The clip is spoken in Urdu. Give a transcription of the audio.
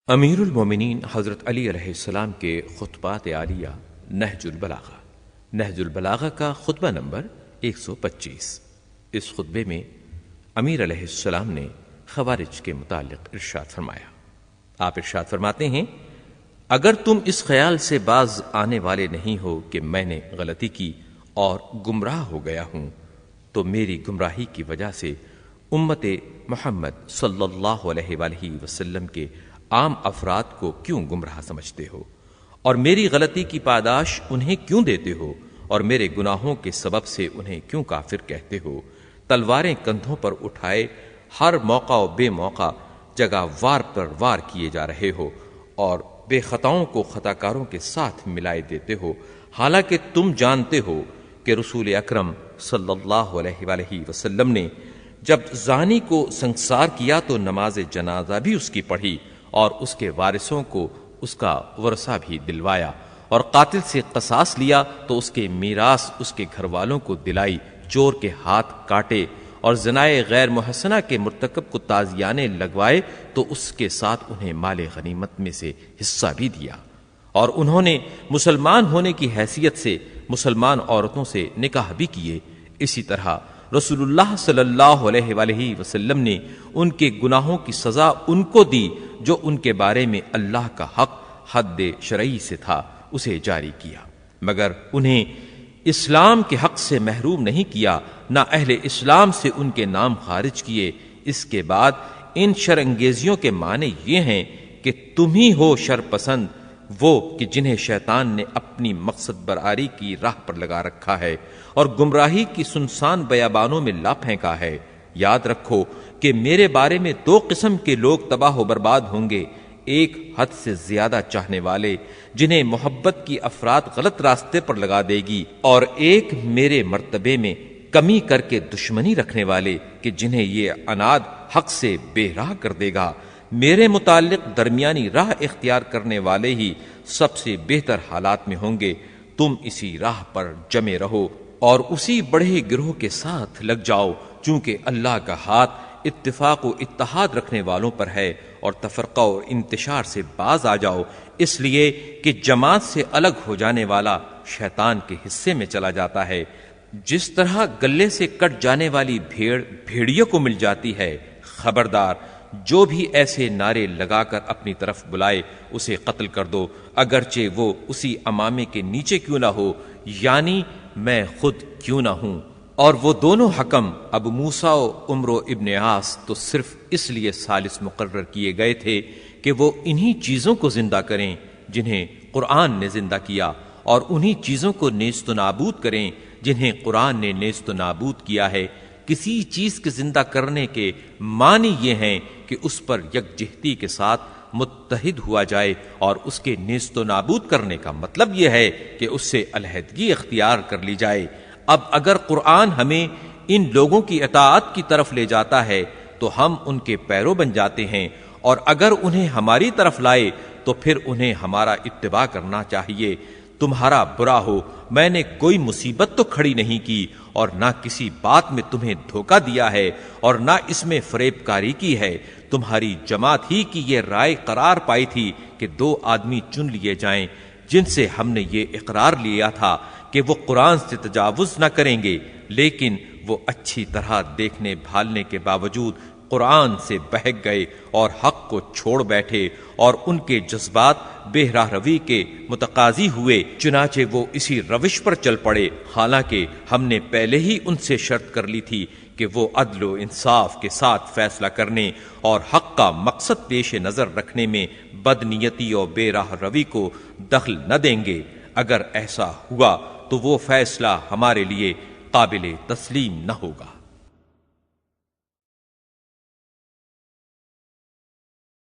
امیر المومنین حضرت علی علیہ السلام کے خطبات عالیہ نہج البلاغہ کا خطبہ نمبر 125۔ اس خطبے میں امیر علیہ السلام نے خوارج کے متعلق ارشاد فرمایا۔ آپ ارشاد فرماتے ہیں، اگر تم اس خیال سے باز آنے والے نہیں ہو کہ میں نے غلطی کی اور گمراہ ہو گیا ہوں تو میری گمراہی کی وجہ سے امت محمد صلی اللہ علیہ وآلہ وسلم کے عام افراد کو کیوں گمراہ سمجھتے ہو، اور میری غلطی کی پاداش انہیں کیوں دیتے ہو، اور میرے گناہوں کے سبب سے انہیں کیوں کافر کہتے ہو؟ تلواریں کندھوں پر اٹھائے ہر موقع و بے موقع جگہ وار پر وار کیے جا رہے ہو، اور بے خطاؤں کو خطاکاروں کے ساتھ ملائے دیتے ہو، حالانکہ تم جانتے ہو کہ رسول اکرم صلی اللہ علیہ وآلہ وسلم نے جب زانی کو سنگسار کیا تو نماز جنازہ بھی اس کی پڑھی، اور اس کے وارثوں کو اس کا ورثہ بھی دلوایا، اور قاتل سے قصاص لیا تو اس کے میراث اس کے گھر والوں کو دلائی، چور کے ہاتھ کاٹے اور زنائے غیر محسنہ کے مرتکب کو تازیانے لگوائے تو اس کے ساتھ انہیں مال غنیمت میں سے حصہ بھی دیا، اور انہوں نے مسلمان ہونے کی حیثیت سے مسلمان عورتوں سے نکاح بھی کیے۔ اسی طرح رسول اللہ صلی اللہ علیہ وآلہ وسلم نے ان کے گناہوں کی سزا ان کو دی جو ان کے بارے میں اللہ کا حق حد شرعی سے تھا اسے جاری کیا، مگر انہیں اسلام کے حق سے محروم نہیں کیا، نہ اہل اسلام سے ان کے نام خارج کیے۔ اس کے بعد ان شر انگیزیوں کے معنی یہ ہیں کہ تم ہی ہو شر پسند وہ کہ جنہیں شیطان نے اپنی مقصد برآری کی راہ پر لگا رکھا ہے اور گمراہی کی سنسان بیابانوں میں لا پھینکا ہے۔ یاد رکھو کہ میرے بارے میں دو قسم کے لوگ تباہ و برباد ہوں گے، ایک حد سے زیادہ چاہنے والے جنہیں محبت کی افراد غلط راستے پر لگا دے گی، اور ایک میرے مرتبے میں کمی کر کے دشمنی رکھنے والے کہ جنہیں یہ عناد حق سے بے راہ کر دے گا۔ میرے متعلق درمیانی راہ اختیار کرنے والے ہی سب سے بہتر حالات میں ہوں گے۔ تم اسی راہ پر جمے رہو اور اسی بڑے گروہ کے ساتھ لگ جاؤ، چونکہ اللہ کا ہاتھ اتفاق و اتحاد رکھنے والوں پر ہے، اور تفرقہ اور انتشار سے باز آ جاؤ، اس لیے کہ جماعت سے الگ ہو جانے والا شیطان کے حصے میں چلا جاتا ہے۔ جس طرح گلے سے کٹ جانے والی بھیڑ بھیڑیے کو مل جاتی ہے، خبردار جو بھی ایسے نعرے لگا کر اپنی طرف بلائے اسے قتل کر دو، اگرچہ وہ اسی امامے کے نیچے کیوں نہ ہو، یعنی میں خود کیوں نہ ہوں۔ اور وہ دونوں حکم ابو موسیٰ و عمرو ابن عاص تو صرف اس لیے ثالث مقرر کیے گئے تھے کہ وہ انہی چیزوں کو زندہ کریں جنہیں قرآن نے زندہ کیا، اور انہی چیزوں کو نیست و نابود کریں جنہیں قرآن نے نیست و نابود کیا ہے۔ کسی چیز کے زندہ کرنے کے معنی یہ ہیں کہ اس پر یکجہتی کے ساتھ متحد ہوا جائے، اور اس کے نیست و نابود کرنے کا مطلب یہ ہے کہ اس سے علیحدگی اختیار کر لی جائے۔ اب اگر قرآن ہمیں ان لوگوں کی اطاعت کی طرف لے جاتا ہے تو ہم ان کے پیرو بن جاتے ہیں، اور اگر انہیں ہماری طرف لائے تو پھر انہیں ہمارا اتباع کرنا چاہیے۔ تمہارا برا ہو، میں نے کوئی مصیبت تو کھڑی نہیں کی، اور نہ کسی بات میں تمہیں دھوکہ دیا ہے، اور نہ اس میں فریب کاری کی ہے۔ تمہاری جماعت ہی کی یہ رائے قرار پائی تھی کہ دو آدمی چن لیے جائیں جن سے ہم نے یہ اقرار لیا تھا کہ وہ قرآن سے تجاوز نہ کریں گے، لیکن وہ اچھی طرح دیکھنے بھالنے کے باوجود قرآن سے بہک گئے اور حق کو چھوڑ بیٹھے، اور ان کے جذبات بے راہ روی کے متقاضی ہوئے، چنانچہ وہ اسی روش پر چل پڑے، حالانکہ ہم نے پہلے ہی ان سے شرط کر لی تھی کہ وہ عدل و انصاف کے ساتھ فیصلہ کرنے اور حق کا مقصد پیش نظر رکھنے میں بدنیتی اور بے راہ روی کو دخل نہ دیں گے۔ اگر ایسا ہوا تو وہ فیصلہ ہمارے لیے قابل تسلیم نہ ہوگا۔